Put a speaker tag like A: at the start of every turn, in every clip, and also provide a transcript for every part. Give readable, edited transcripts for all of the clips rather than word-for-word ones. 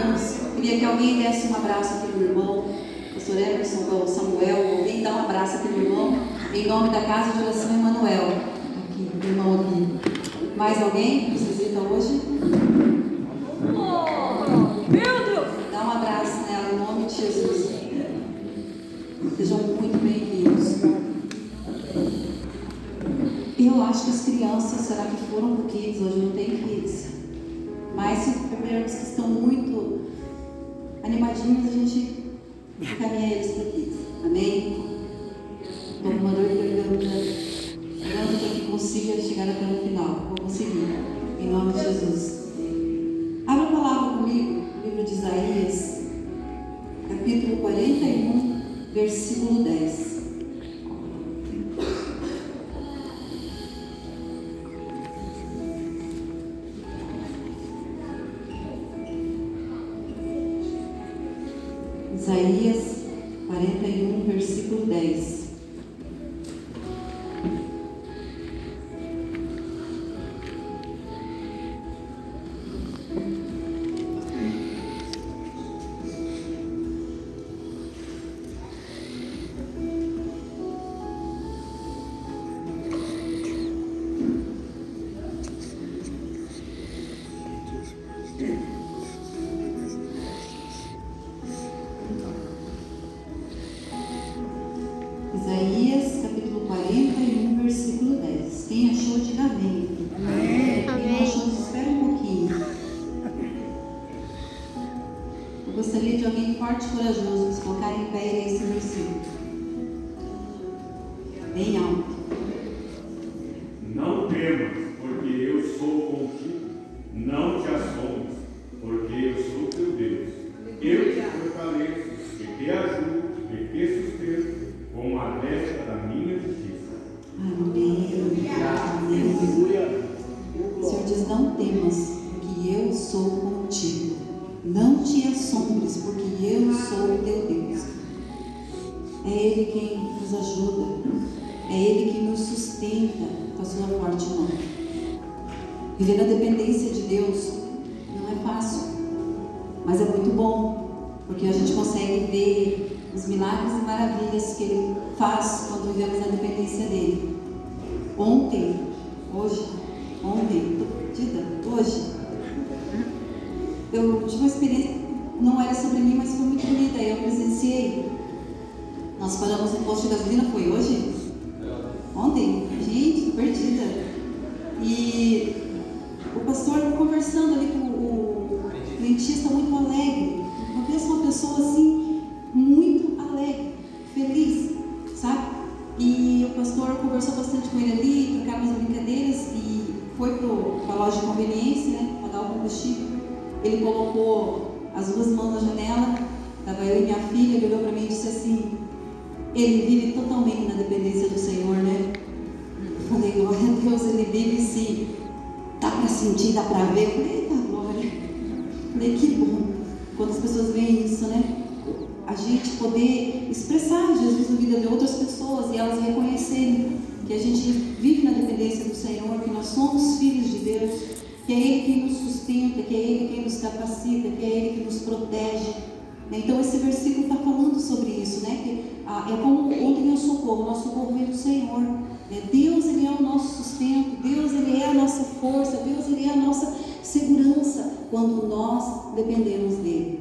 A: irmãos. Eu queria que alguém desse um abraço aqui no irmão, pastor Emerson, ou Samuel, alguém dá um abraço aqui no irmão, em nome da Casa de Oração Emanuel. Aqui, o irmão aqui. Mais alguém que visita hoje? Meu Deus! Dá um abraço nela, em nome de Jesus. Sejam muito bem-vindos. Eu acho que as crianças, será que foram para o Kids? Hoje não tem Kids. Mas se percebermos que estão muito animadinhos, a gente encaminha eles para o Kids. Amém? Estou com uma dor de garganta. Orando para que consiga chegar até o final. Vou conseguir. Em nome de Jesus. Abra a palavra comigo, no livro de Isaías, capítulo 41, versículo 10. Isaías 41, versículo 10. Isaías, capítulo 41, versículo 10. Quem achou, diga amém. Amém. Quem não achou, espera um pouquinho. Eu gostaria de alguém forte e corajoso se colocar em pé e ler esse versículo. Bem alto.
B: Não temas, porque eu sou contigo. Não te assombres, porque eu sou teu Deus. Eu te fortaleço, e te ajudo, e te sustento com a destra da minha justiça.
A: Amém. Amém. O Senhor diz: não temas, porque eu sou contigo. Não te assombres, porque eu sou o teu Deus. É Ele quem nos ajuda. É Ele que nos sustenta com a sua forte mão. Viver na dependência de Deus não é fácil, mas é muito bom, porque a gente consegue ver os milagres e maravilhas que Ele faz quando vivemos na dependência dEle. Ontem, eu tive uma experiência, não era sobre mim, mas foi muito bonita. Eu presenciei. Nós paramos no posto de gasolina, foi hoje? Ontem? Gente, perdida. E o pastor conversando ali com o dentista, muito alegre. Uma pessoa assim, muito alegre, feliz, sabe? E o pastor conversou bastante com ele ali, trocaram umas brincadeiras e foi para a loja de conveniência, né? Pagar o combustível. Ele colocou as duas mãos na janela, estava eu e minha filha, ele olhou para mim e disse assim: ele vive totalmente na dependência do Senhor, né? Eu falei: glória a Deus, ele vive sim. Dá para sentir, dá para ver. Eu falei: eita glória. Eu falei: que bom quando as pessoas veem isso, né? A gente poder expressar Jesus na vida de outras pessoas e elas reconhecerem que a gente vive na dependência do Senhor, que nós somos filhos de Deus, que é Ele quem nos sustenta, que é Ele quem nos capacita, que é Ele que nos protege. Então esse versículo está falando sobre isso, né? Que, é como ontem o nosso socorro vem do Senhor. Deus, Ele é o nosso sustento, Deus, Ele é a nossa força, Deus, Ele é a nossa segurança quando nós dependemos dEle,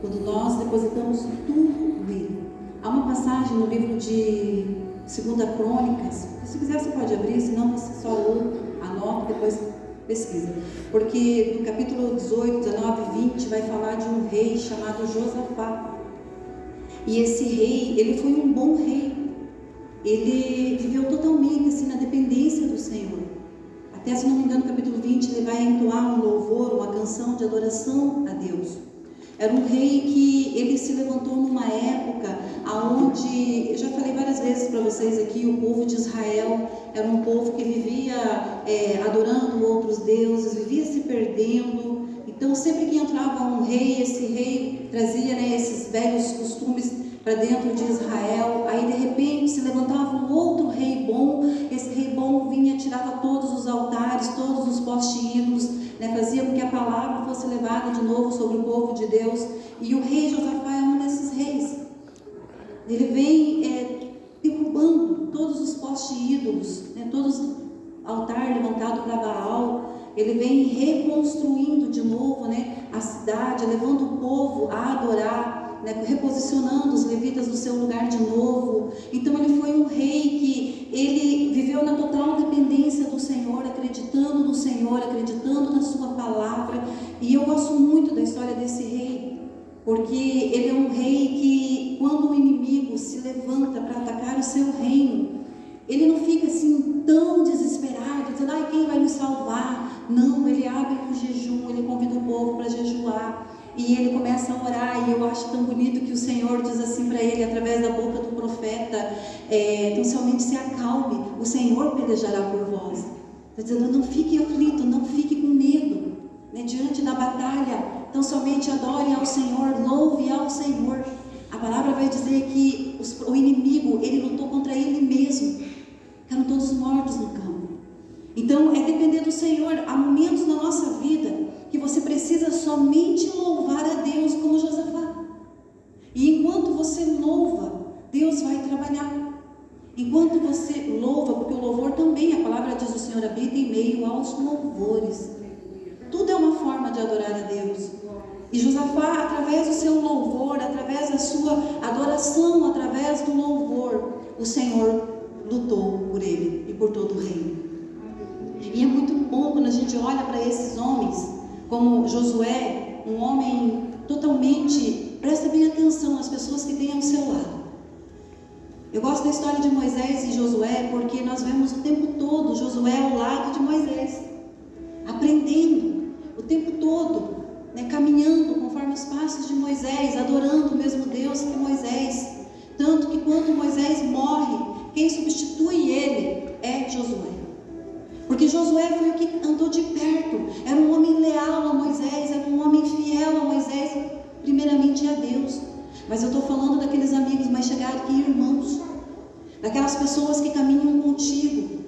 A: quando nós depositamos tudo nele. Há uma passagem no livro de 2 Crônicas, se quiser você pode abrir, senão você só anota, depois pesquisa, porque no capítulo 18, 19 e 20 vai falar de um rei chamado Josafá. E esse rei, ele foi um bom rei, ele viveu totalmente assim na dependência do Senhor. Até, se não me engano, no capítulo 20 ele vai entoar um louvor, uma canção de adoração a Deus. Era um rei que ele se levantou numa época onde, eu já falei várias vezes para vocês aqui, o povo de Israel era um povo que vivia adorando outros deuses, vivia se perdendo. Então sempre que entrava um rei, esse rei trazia, né, esses velhos costumes para dentro de Israel. Aí de repente se levantava um outro rei bom. Esse rei bom vinha, tirava todos os altares, todos os postes ídolos, né, fazia com que a palavra fosse levada de novo sobre o povo de Deus. E o rei Josafá é um desses reis. Ele vem derrubando todos os postes ídolos, né, todos os altares levantados para Baal. Ele vem reconstruindo de novo, né, a cidade, levando o povo a adorar, né, reposicionando os levitas no seu lugar de novo. Então ele foi um rei que ele viveu na total dependência do Senhor, acreditando no Senhor, acreditando na sua palavra. E eu gosto muito da história desse rei, porque ele é um rei que, quando o inimigo se levanta para atacar o seu reino, ele não fica assim tão desesperado, dizendo, ai, quem vai nos salvar? Não, ele abre um jejum, ele convida o povo para jejuar, e ele começa a orar. E eu acho tão bonito que o Senhor diz assim para ele, através da boca do profeta, então somente se acalme, o Senhor pelejará por vós. Está dizendo, não fique aflito, não fique com medo, né, diante da batalha. Então somente adore ao Senhor, louve ao Senhor. A palavra vai dizer que o inimigo, ele lutou contra ele mesmo, eram todos mortos no campo. Então é depender do Senhor. Há momentos na nossa vida que você precisa somente louvar a Deus, como Josafá. E enquanto você louva, Deus vai trabalhar. Enquanto você louva, porque o louvor também, a palavra diz, o Senhor habita em meio aos louvores. Tudo é uma forma de adorar a Deus. E Josafá, através do seu louvor, através da sua adoração, através do louvor, o Senhor lutou por ele e por todo o reino. E é muito bom quando a gente olha para esses homens, como Josué, um homem totalmente, presta bem atenção às pessoas que têm ao seu lado. Eu gosto da história de Moisés e Josué, porque nós vemos o tempo todo Josué ao lado de Moisés, aprendendo o tempo todo, né, caminhando conforme os passos de Moisés, adorando o mesmo Deus que Moisés. Tanto que quando Moisés morre, quem substitui ele é Josué. Porque Josué foi o que andou de perto, era um homem leal a Moisés, era um homem fiel a Moisés, primeiramente a Deus. Mas eu estou falando daqueles amigos mais chegados que irmãos, daquelas pessoas que caminham contigo.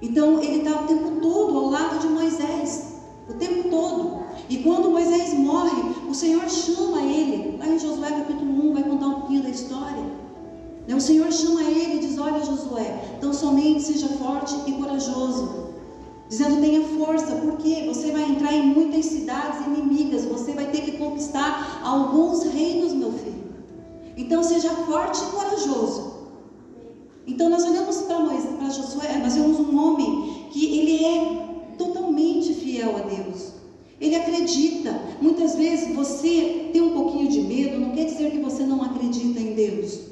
A: Então ele está o tempo todo ao lado de Moisés, o tempo todo. E quando Moisés morre, o Senhor chama ele, lá em Josué capítulo 1, vai contar um pouquinho da história. O Senhor chama ele e diz, olha Josué, então somente seja forte e corajoso, dizendo, tenha força, porque você vai entrar em muitas cidades inimigas, você vai ter que conquistar alguns reinos, meu filho. Então seja forte e corajoso. Então nós olhamos para Josué, nós vemos um homem que ele é totalmente fiel a Deus. Ele acredita. Muitas vezes você tem um pouquinho de medo, não quer dizer que você não acredita em Deus.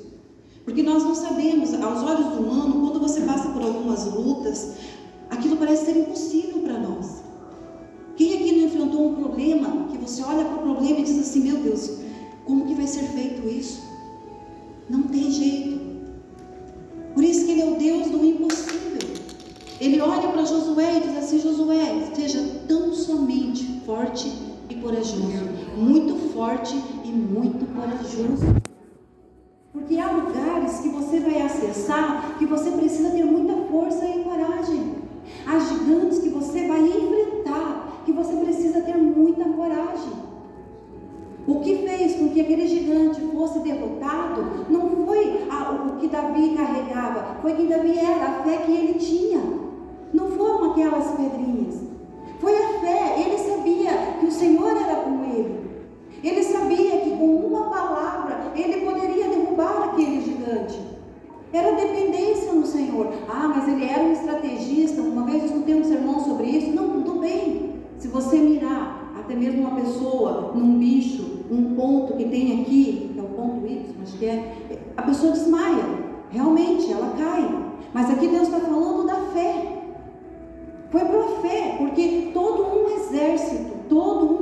A: Porque nós não sabemos, aos olhos do humano, quando você passa por algumas lutas, aquilo parece ser impossível para nós. Quem aqui não enfrentou um problema, que você olha para o problema e diz assim, meu Deus, como que vai ser feito isso? Não tem jeito. Por isso que ele é o Deus do impossível. Ele olha para Josué e diz assim, Josué, seja tão somente forte e corajoso. Muito forte e muito corajoso. Porque há lugares que você vai acessar que você precisa ter muita força e coragem. Há gigantes que você vai enfrentar que você precisa ter muita coragem. O que fez com que aquele gigante fosse derrotado não foi o que Davi carregava, foi quem Davi era, a fé que ele tinha. Não foram aquelas pedrinhas, foi a fé. Ele sabia que o Senhor era com ele. Ele sabia que com uma palavra ele poderia derrubar aquele gigante. Era dependência no Senhor. Mas ele era um estrategista. Uma vez eu escutei um sermão sobre isso. Não, tudo bem. Se você mirar até mesmo uma pessoa num bicho, um ponto que tem aqui, que é o ponto Y, acho que a pessoa desmaia. Realmente, ela cai. Mas aqui Deus está falando da fé. Foi pela fé, porque todo um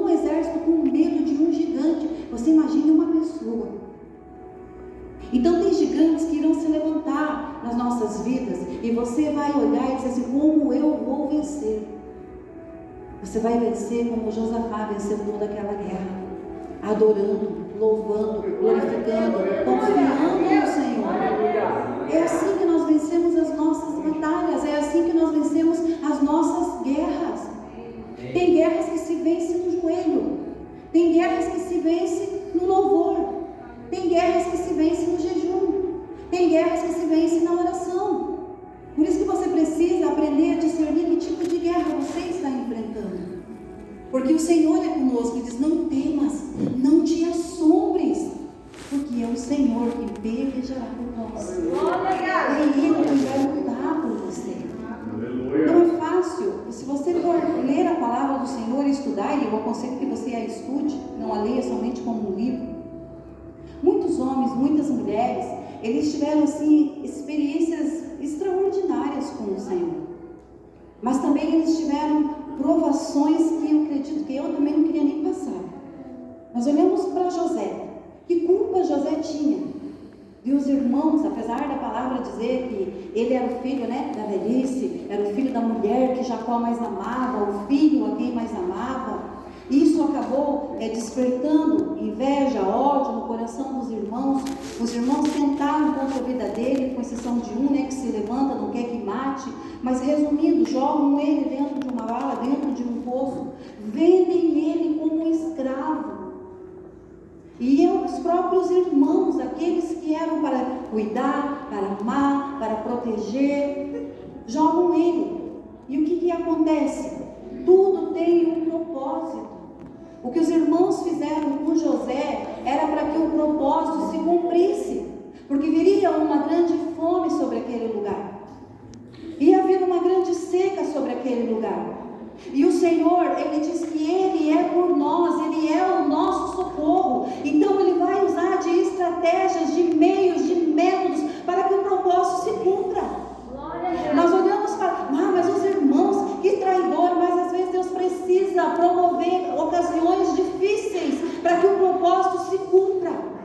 A: exército com medo de um gigante. Você imagine uma pessoa. Então tem gigantes que irão se levantar nas nossas vidas e você vai olhar e dizer assim, como eu vou vencer? Você vai vencer como Josafá venceu toda aquela guerra, adorando, louvando, glorificando, confiando no Senhor. É assim que nós vencemos as nossas batalhas, é assim que nós vencemos as nossas guerras. Tem guerras que se vence no joelho, tem guerras que se vence no louvor, tem guerras que se vence no jejum, tem guerras que se vence na oração. Por isso que você precisa aprender a discernir que tipo de guerra você está enfrentando. Porque o Senhor é conosco e diz: não temas, não te assombres, porque é o Senhor que pelejará por nós. É Ele que vai lutar por você. Não é fácil. Se você for ler a palavra do Senhor e estudar, e eu aconselho que você a estude, não a leia somente como um livro. Muitos homens, muitas mulheres, eles tiveram assim experiências extraordinárias com o Senhor. Mas também eles tiveram provações que eu acredito que eu também não queria nem passar. Nós olhamos para José. Que culpa José tinha? E os irmãos, apesar da palavra dizer que ele era o filho, da velhice, era o filho da mulher que Jacó mais amava, o filho a quem mais amava, isso acabou despertando inveja, ódio no coração dos irmãos. Os irmãos tentaram contra a vida dele, com exceção de um, que se levanta, não quer que mate. Mas resumindo, jogam ele dentro de uma vala, dentro de um poço, vendem ele como um escravo. E os próprios irmãos, aqueles que eram para cuidar, para amar, para proteger, jogam ele. E o que acontece? Tudo tem um propósito. O que os irmãos fizeram com José era para que o propósito se cumprisse, porque viria uma grande fome sobre aquele lugar, ia haver uma grande seca sobre aquele lugar, e o Senhor, Ele diz que Ele é por nós, Ele é o nosso socorro. Então Ele vai usar de estratégias, de meios, de métodos para que o propósito se cumpra. Nós olhamos para, mas os irmãos, que traidor. Mas às vezes Deus precisa promover ocasiões difíceis para que o propósito se cumpra.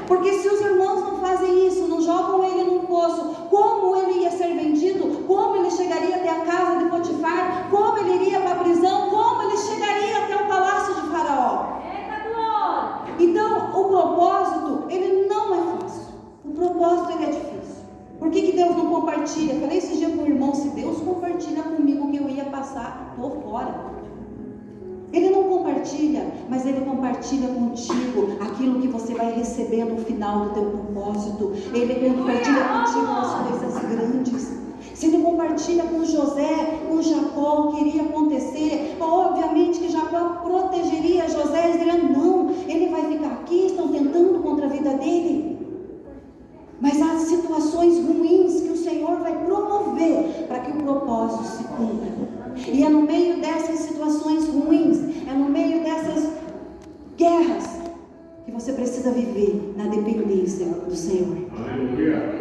A: Porque se os irmãos não fazem isso, não jogam ele num poço, como ele ia ser vendido? Como ele chegaria até a casa de Potifar? Como ele iria para a prisão? Como ele chegaria até o palácio de Faraó? Então, o propósito, ele não é fácil. O propósito, ele é difícil. Por que Deus não compartilha? Eu falei esse dia para o irmão: se Deus compartilha comigo o que eu ia passar, estou fora. Ele não compartilha, mas Ele compartilha contigo aquilo que você vai receber no final do teu propósito. Ele compartilha contigo as coisas grandes. Se Ele compartilha com José, com Jacó, o que iria acontecer, obviamente que Jacó protegeria José, e diria: não, ele vai ficar aqui, estão tentando contra a vida dele. Mas há situações ruins que o Senhor vai promover para que o propósito se cumpra. E é no meio dessas situações ruins, é no meio dessas guerras, que você precisa viver na dependência do Senhor.
B: Aleluia.